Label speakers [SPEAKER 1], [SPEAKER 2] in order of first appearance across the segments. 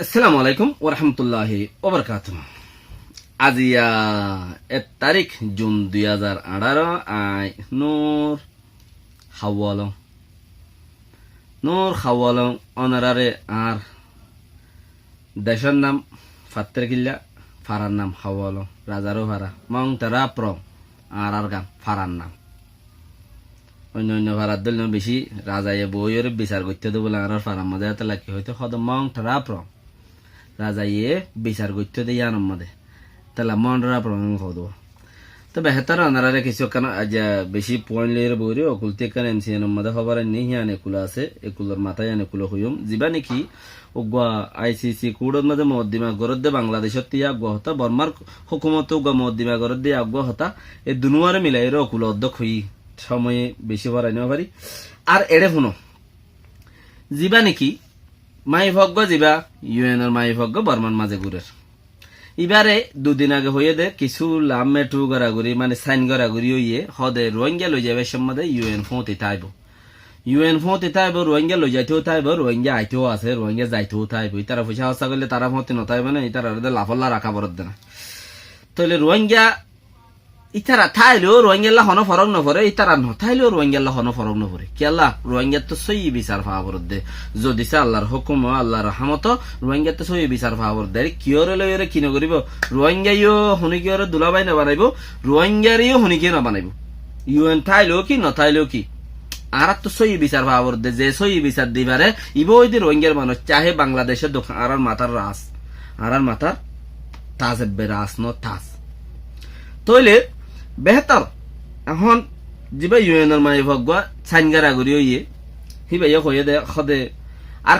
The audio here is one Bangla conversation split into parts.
[SPEAKER 1] আসসালামু আলাইকুম ওরহামতুল্লাহি ওবরকাতুহ। আজিয়া 1 তারিখ জুন 2018 আই নূর হাওয়ালং অনারারে আর দেশের নাম ফাত্তের কিল্লা, ফারার নাম হাওয়ালং, রাজারও ফারা মং তারা প্রং আর গান ফারার নাম অন্য ফারার দল বেশি রাজায় বইয়ের বিচার করতে দেবো আর ফারার মধ্যে এত লাকি হয়তো হদ মং তারা প্রং রাজা ইয়ে বিচার করতে দিয়ে আনম মধ্যে তাহলে মনরা প্রমাণ হদ তো বেহতার আনারে কিছু কেন আজ বেশি পয়েন্ট লিয়ে বইরে অকুলতে কেন এমসি এর মধ্যে খবর নেই হিয়ান একুলা আছে একুলোর মাথায় একুলো হইম যিবা নাকি ওগুয়া আইসিসি কোডের মধ্যে মদ্দিমা গরদ দে বাংলাদেশত তিয়া আগুয়া হতা বর্মার হুকুমত ওগুয়া মদ্দিমা গরদ দিয়ে আগুয়া হতা এই দুনুয়ারে মিলাই অকুল অধ্যক্ষ হই সময়ে বেশি ভরাই নেওয়া পারি আর এড়ে শুনো যিবা নাকি মাই ভগ্য যিবা ইউএনের মাই ভগ্য বর্মান মাঝে ঘুরের এবারে দুদিন আগে হয়ে দে কিছু লাভ মেটু গড়াগড়ি মানে সাইন গড়াগড়ি হইয়ে হদে রোহিঙ্গা লই যাবে সম্বন্ধে ইউএন ফোঁতে থাইব রোহিঙ্গা লই যাইতেও থাইব রোহিঙ্গা আইতেও আছে রোহিঙ্গা যাইতেও থাইব তারা পয়সা হস্তা করলে তারা ফোঁতে নথাইব না তারা লাফল্লা রাখা বরদ না তাহলে রোহিঙ্গা ইতারা থাইলেও রোহিঙ্গা হন ফরক নপরে ইতারা নথাইলেও রোহিঙ্গা হন ফরক নপরে কেলা রোহিঙ্গা তো সই বিচার পাওয়া দে যদি সে আল্লাহর হুকুম আল্লাহর রহমত রোহিঙ্গা তো সই বিচার পাওয়া দে কিয়রে লইরে কি নকরিব রোহিঙ্গাইও হনিকিয়রে দুলাবাই না বানাইব রোহিঙ্গারিও হনিকিও না বানাইব ইউএন থাইলেও কি নথাইলেও কি আর তো সই বিচার পাওয়া দে যে সই বিচার দিবারে ইবো ওই রোহিঙ্গার মানুষ চাহে বাংলাদেশের দোকান আর মাথার রাস আর মাথার তাজ এব্বে রাস ন তাজ তইলে বেহতর এখন যিবা ইউএনের মাই ভগবা সাইনগারা গড়ি হইয়ে হিবাই হয়ে দে খদে আর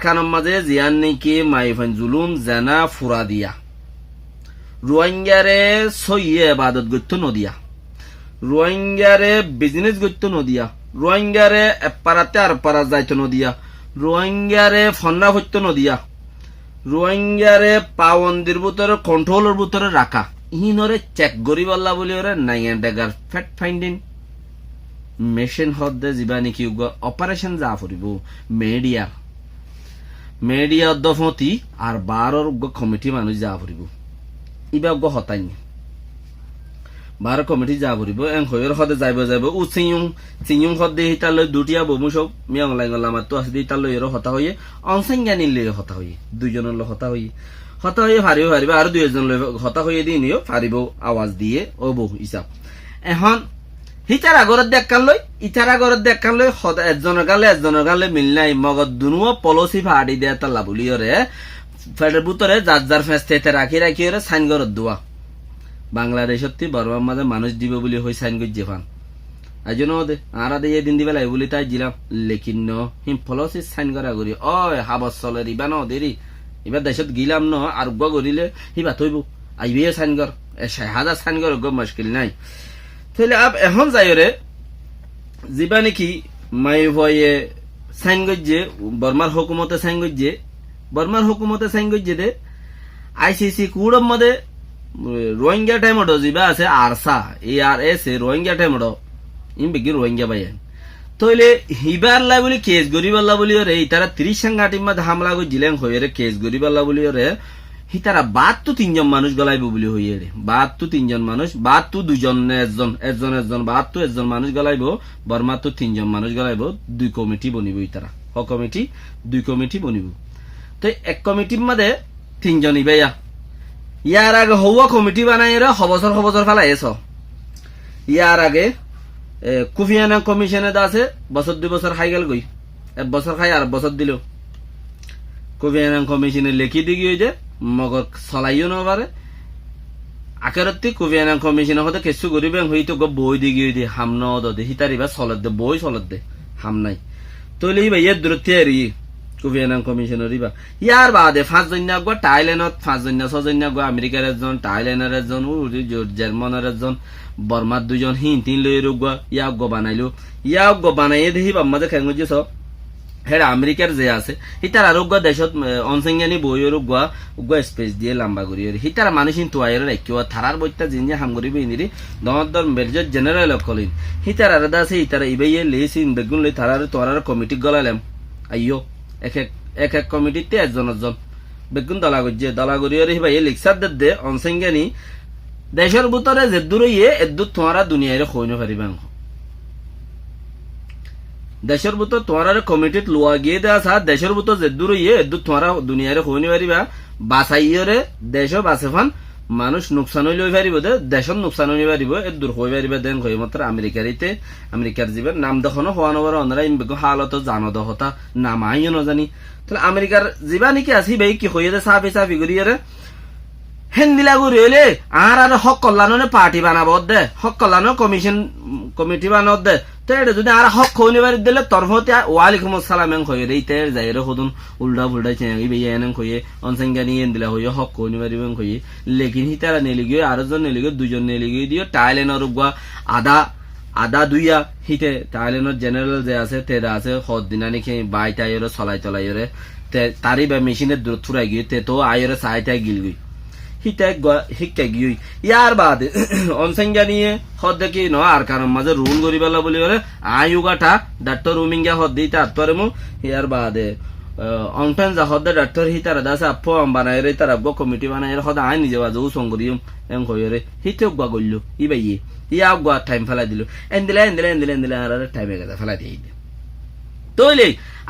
[SPEAKER 1] খানের মাঝে জিয়ান নাকি মাইফান জুলুম জানা ফুরা দিয়া রোহিঙ্গারে সইয়ে এবাদত গত্য নদিয়া রোহিঙ্গারে বিজনেস গত্য নদিয়া রোহিঙ্গারে এপারাতে আর পারা যাইতো নদিয়া রোহিঙ্গারে ফন্না হইতো নদিয়া রোহিঙ্গারে পাবন্দির ভিতরে কন্ট্রোলের ভিতরে রাখা ইনরে চেক গরিব আল্লাহ বলি ওরে নাইন ডেগার ফ্যাট ফাইন্ডিং মেশিন হদে যিবা নাকি অপারেশন যা ফুরিব মেডিয়া অধ্যফতি আর 12 কমিটি মানুষ যা ফুরিব ইবা হতাই 12 কমিটি যা ফুরিব এং হইর হদে যাইব ও চিয়ুং হদে হিতালৈ দুটিয়া বমু সব মিয়ং লাইগলা মাতো আছে হিতালৈ এর হতা হইয়ে অনসাঙ্গানি লে হতা হইয়ে দুইজনের হতা হইয়ে হতা হয়ে ফারিব আর 2 জন হতা হয়ে দিয়ে নিও ফারিব আওয়াজ দিয়ে ও বহু হিসাব এখন হিতার আগরত দেখান লই সদা একজনের গালে মিল নাই মগত দুনুয়া পলিসি ফাড়ি দেয়া তাল্লা বলিওরে ফেডের ভিতরে যার ফেস্তে রাখি ওরে সাইন গরত দোয়া বাংলাদেশত বর্মার মাঝে মানুষ দিব বলি হই সাইন গজ্জে ফান আইজন দে আরা দিয়ে দিন দিবে লাই বলি তাই দিলাম লেকিন ন হিম পলিসি সাইন করা করি ওই হাবস চলে দিবা ন দেরি এবার দেশত গিলাম ন আর উগ্র করিলে হিবা থইব আইবে সাইন কর 6000 সাইন কর উগ্র মুশকিল নাই তাহলে আপ এখন যাইরে যিবা নাকি মাই ভয়ে সাইন গজ্জে বর্মার হুকুমতে সাইন গজ্জে দে আইসিসি কোডের মধ্যে রোহিঙ্গা টাইমড যিবা আছে আরসা ARS রোহিঙ্গা টাইমড ইম বেগি রোহিঙ্গা বাইন তইলে হিবারলা বলি কেস গরিবাল্লা বলি রে তারা 30 সাংঘাটিক মধ্যে হামলা করে জিলেন হয়ে রে কেস গরিবাল্লা বলি রে হিতারা 72 জন মানুষ গলাইব বলি হইয়ে রে 72 জন মানুষ 72 জন একজন মানুষ গলাইব বর্মা তো 3 জন মানুষ গলাইব 2 কমিটি বনিব ইতারা কমিটি 2 কমিটি বনিব তো এক কমিটির মধ্যে 3 জন ইবেয়া ইয়ার আগে হওয়া কমিটি বানাই রে হবছর ফেলাইছ ইয়ার আগে কুফিয়ানা কমিশনে আছে বছর 2 বছর খাই গেল গই 1 বছর খাই আর বছর দিল কুফিয়ানা কমিশনে লেখি দি গিয়ে যে মগর চলাইও নবারে আকেরতি কুফিয়ানা কমিশনে হতে কিছু গরিবে হইতো বই দি গিয়ে দি হাম ন দে হিতারিবা চলত দে বই চলত দে হাম নাই তইলে ইবা ইয়ে দূরতে আরি কুফিয়ানা কমিশনের ইবা ইয়ার বাদে 5 জন গো থাইল্যান্ডত 5 জন 6 জন গো আমেরিকার একজন থাইল্যান্ডের একজন জার্মানের একজন বর্মার 2 জন হিন্তিন লই রুগা গো বানাইয়ে দেহি বাম্মাজে খেঙ্গুজি সব হেরা আমেরিকার যে আছে হিতার আরোগ্য দেশত অনসংজ্ঞানী বইয়ের উগ্র স্পেস দিয়ে লম্বা করি হিতার মানুষ কিন্তু আয়ের রাখিও থারার বইটা জিনিয়া হাম করিবে ইনিরি দর মেজর জেনারেল কলিন হিতার আলাদা আছে হিতার ইবাইয়ে লেসিন বেগুন লই থারার তোরার কমিটি গলালাম আইয়ো এক এক এক কমিটিতে একজন বেগুন দলা করিয়ে হিবাই লিখসার দে অনসেঙ্গানি দেশের ভিতরে যে দূর ইয়ে এদুর তোমারা দুনিয়ায় খইন পারিবা দেশের ভিতর তোমার কমিটিত লোয়া গিয়ে দেওয়া সা দেশের ভিতর যে দূর ইয়ে এদুর তোমারা দুনিয়ায় খইনি পারিবা বাঁচাইরে দেশ বাঁচে ফান মানুষ নোকসান হইলে পারিব দে দেশত নোকসান হইলে পারিব এদুর হয়ে পারিবা দেন কই মাত্র আমেরিকার জীবের নাম দেখানো হওয়া নবার অন্যরা হালত জানো দহতা নাম আইও নজানি তাহলে আমেরিকার জীবা নাকি আসি ভাই কি হয়ে দে সাফি করিয়ে হেন্দিলা ঘুরি হইলে আর হক কল্যাণে পার্টি বানাব দে হক কল্যাণ কমিটি বানাব দে তো এটা যদি আর হক খোনি বাড়ি দিলে তরফতে ওয়ালাইকুম আসসালাম এন খয়ে রে ইতে যাইরে হদুন উল্টা ফুলটা চেঙ্গি বেয়ে এন খয়ে অনসংজ্ঞানি এন্দিলা হয়ে হক খোনি বাড়ি বেন খয়ে লেকিন হিতারা নেলি গিয়ে আরেকজন নেলি গিয়ে দুজন নেলি গিয়ে দিও টাইলেনের উগা আদা দুইয়া হিতে টাইলেনের জেনারেল যে আছে তেরা আছে হদ দিনা নাকি বাই টাইরে চলাই তলাইরে তারি বা মেশিনের দূর থুরাই গিয়ে তে তো আইরে চাইটাই গিল গই শিক্ষা গিয়ে ইয়ার বাদে অনসংজ্ঞানিয়ে হদ দেখি ন আর কারণ মাঝে রুল করি পেলা বলি হলে আয়ুগাটা ডাক্তার রুমিঙ্গা হদ দিই তার তোরে মু ইয়ার বাদে অনফেন যা হদ ডাক্তার হি তারা দাসে আপো বানাই রে তারা কমিটি বানাই হদ আই নিজে বাজু সঙ্গরিয়ম এম কইরে হিতে গা গল্লু ই বাইয়ে ইয়া গা টাইম ফেলাই দিল এন্দিলে আর টাইম এগা ফেলাই দিই তইলে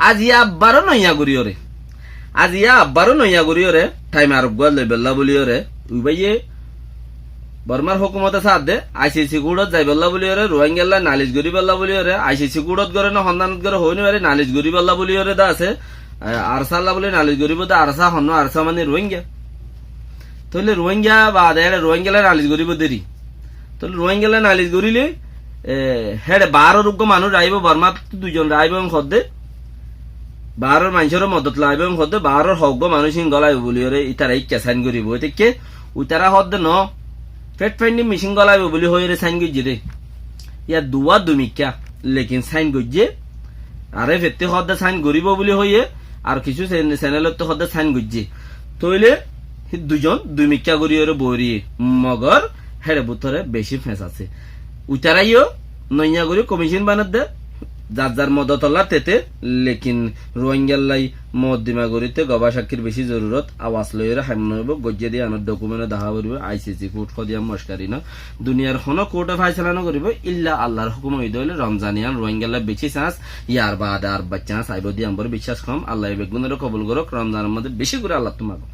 [SPEAKER 1] আজ ইয়া বারো নইয়া করিও রে আজ ইয়া আব্বারও নইয়া করিও রে টাইম আর গলে বেল্লা বলিও রে উই বাইয়ে বর্মার হুকুমতে সাথ দে আইসিসি কুড়ত যাই বেল্লা বলিও রে রোহিঙ্গা নালিশ গরি বেল্লা বলিও রে আইসিসি কুড়ত করে না সন্ধানত করে হইনি পারে নালিশ গরি বেল্লা বলিও রে দা আছে আরসাল্লা বলে নালিশ গরিব দা আরসা হন্য আরসা মানে রোহিঙ্গা তাহলে রোহিঙ্গা বা দেড় রোহিঙ্গা নালিশ গরিব দেরি তাহলে রোহিঙ্গা নালিশ গরিলে হেড়ে 12 রোগ্য মানুষ আইব বর্মা দুজন আইব খদ্দে 12 মানুষের মদত লাইব এবং হদ্দে 12 হগ্য মানুষ গলাইব বলি ওরে ইতারা ইচ্ছা সাইন করিব এতে উতারা হদ্দে ন পেট ফাইন্ডি মিশিং গলাইব বলি হয়ে রে সাইন গজ্জি রে ইয়া দুয়া দুমিকা লেকিন সাইন গজ্জে আরে ফেতে হদ্দে সাইন করিব বলি হয়ে আর কিছু চ্যানেলত তো হদ্দে সাইন গজ্জি তইলে দুজন দুমিকা করি ওরে বরিয়ে মগর হেড়ে বুতরে বেশি ফেস আছে উতারাইও নইয়া করি কমিশন বানাত দে যার যার মদতলা তেতে লেকিন রোহিঙ্গাল্লাই মদ্দিমা গরিতে গবা সাক্ষীর বেশি জরুরত আওয়াজ লইরে হামন হইব গজ্জে দিয়ে আনার ডকুমেন্ট দেখা করিব আইসিসি কোর্ট খদিয়া মস্কারি না দুনিয়ার হন কোর্টে ফাইসলা না করিব ইল্লা আল্লাহর হুকুম হইতে হইলে রমজানিয়ান রোহিঙ্গাল্লা বেশি চান্স ইয়ার বাদ আর বাচ্চা চাইব দিয়ে আমার বিশ্বাস কম আল্লাহ বেগুনের কবুল করক রমজানের মধ্যে বেশি করে আল্লাহ তোমাকে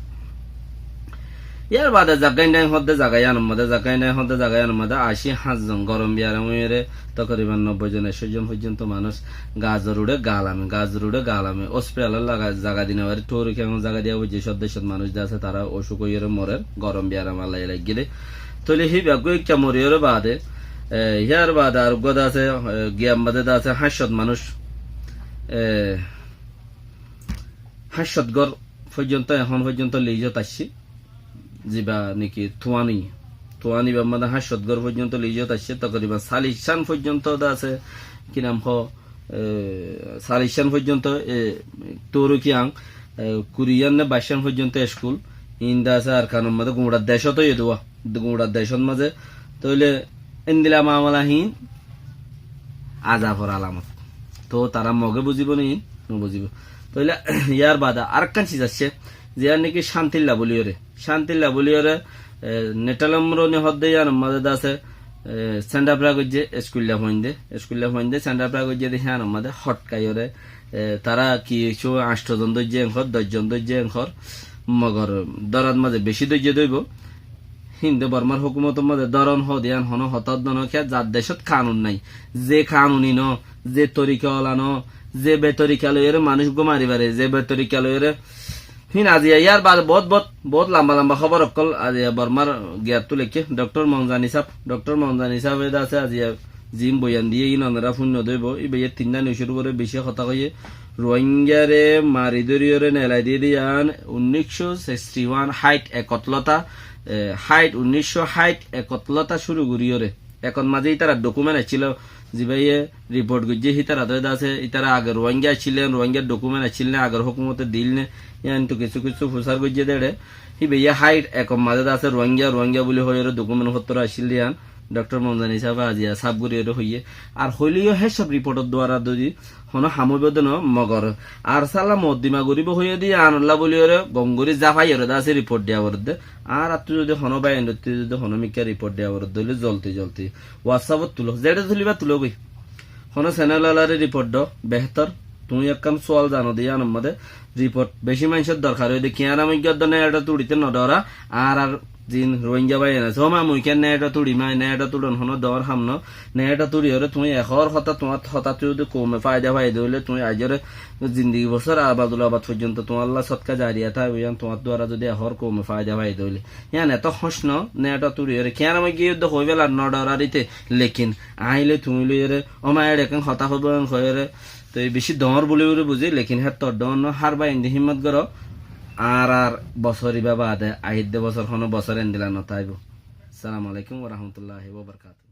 [SPEAKER 1] ইয়ার বাদে জাগাই নাই হদ্দে জাগাই আনমদে জাগাই নাই হদ্দে জাগাই আনমদে 80 জন গরম বিয়ারামে তকরিবান 90 জন 100 জন পর্যন্ত মানুষ গাজরুড়ে গালামে অস্প্রেল লাগা জায়গা দিনে বারে টোরি কেমন জায়গা দিয়া বুঝি সদস্য মানুষ আছে তারা অসুখ হইরে মরে গরম বিয়ারাম আল্লাহ লাগিলে তলে হি বাগু একটা মরিয়রে বাদে ইয়ার বাদে আর গদা আছে গিয়াম বাদে আছে 500 মানুষ 500 গর পর্যন্ত এখন পর্যন্ত লিজত আসছে জিবা নাকি তোয়ানি বা মানে 500 গর পর্যন্ত লিজত আসছে তকরিবান 40 পর্যন্ত আছে কি নাম হ 40 পর্যন্ত তোরকিয়াং কুরিয়ান না 22 পর্যন্ত স্কুল ইন্দা আছে আর কানুন মধ্যে গুড়ার দেশত ইদুয়া গুড়ার দেশত মাঝে তইলে ইন্দিলা মামলাহীন আজাফর আলামত তো তারা মগে বুঝিব নি বুঝিব তইলে ইয়ার বাদা আরেকখান চিজ আছে যে নাকি শান্তিল্লা বলিওরে নেটালমরনি হদ্দে ইয়ার মধ্যে আছে সেন্ডা প্রাগজ্জে স্কুল্লা হইন্দে সেন্ডা প্রাগজ্জে দেখে আন মধ্যে হটকাইরে তারা কি 8 জন দজ্জে এঙ্কর 10 জন দজ্জে এঙ্কর মগর দরাত মাঝে বেশি দজ্জে দইব হিন্দু বর্মার হুকুমতের মধ্যে দরন হদিয়ান হন হতাদ ন খেয়া যার দেশত কানুন নাই যে কানুনি ন যে তরিকা ওলানো যে বেতরিকা লইরে মানুষ গো মারিবারে যে বেতরিকা লইরে হিন আজিয়া ইয়ার বাদ বহুত লম্বা খবর অকল আজিয়া বর্মার গিয়ার তো লেখে ডক্টর মঞ্জানি সাহেব আছে আজিয়া জিম বয়ান দিয়ে ইনরা শূন্য দইব ই বেয়ে 3 নিউজের উপরে বেশি কথা কইয়ে রোহিঙ্গারে মারি দরিয়রে নেলাই দিয়ে দিয়ান 1961 হাইট একতলতা শুরু করিয়রে এখন মাঝেই তারা ডকুমেন্ট আছিল জিবাইয়ে রিপোর্ট গজ্জে হিতারা দয়দা আছে ইতারা আগে রোহিঙ্গা ছিলেন রোহিঙ্গার ডকুমেন্ট আছিল না আগের হুকুমতে দিল নে ইয়ান তো কিছু ফুসার গজ্জে দেড়ে হি বেয়া হাইট এক মাঝে আছে রোহিঙ্গা বলি হয়ে ডকুমেন্ট পত্র আসিল দিয়ান ডক্টর মমদানি সাহেব আজিয়া সাবগুড়িয়ে হইয়ে আর হইলেও হে সব রিপোর্টের দ্বারা যদি হন হামবেদন মগর আর সালা মদ্দিমা গরিব হইয়ে দিয়ে আনল্লা বলিওরে গঙ্গুরি জাফাই ওরে আছে রিপোর্ট দেওয়া বরদে আর তুই যদি হন বাই যদি হনমিকা রিপোর্ট দেওয়া বরদ দিলে জলতে জলতে হোয়াটসঅ্যাপত তুলো যেটা তুলিবা তুলো গই হন চ্যানেল আলারে রিপোর্ট দ বেহতর তুমি এক কাম সোয়াল জানো দিয়ে আনম্মদে রিপোর্ট বেশি মানুষের দরকার হয়ে দেখি আর আমি গদ্দনে এটা তুড়িতে নডরা আর আর জিন রোহিঙ্গা বাই না সো মা মুইকে নেটা তুড়ি মাই নেটা তুড়ন হনো দর হামনো নেটা তুড়ি হরে তুমি এখর কথা তোমার হতা তুই যদি কমে ফায়দা ফায়দা হইলে তুমি আজরে জিন্দগি বছর আবাদুল আবাদ পর্যন্ত তোমার আল্লাহ সৎকা জারিয়া থাকবে তোমার দ্বারা যদি এখর কমে ফায়দা ফায়দা হইলে ইয়ান এত হসন নেটা তুড়ি হরে কেন আমি গিয়ে তো হইবে আর নডরারিতে লেকিন আইলে তুমি লইরে অমা এরকম হতা হইব হয়ে তো বেশি দমর বলে বুঝি লেকিন হ্যাঁ তোর দন হার বা ইন্দি হিম্মত করো আর বছরই বাবা আদে আহিদ্দে বছর কোনো বছর এন দিলা নতাইব। আসসালামু আলাইকুম ওয়া রাহমাতুল্লাহি ওয়া বারাকাতুহু।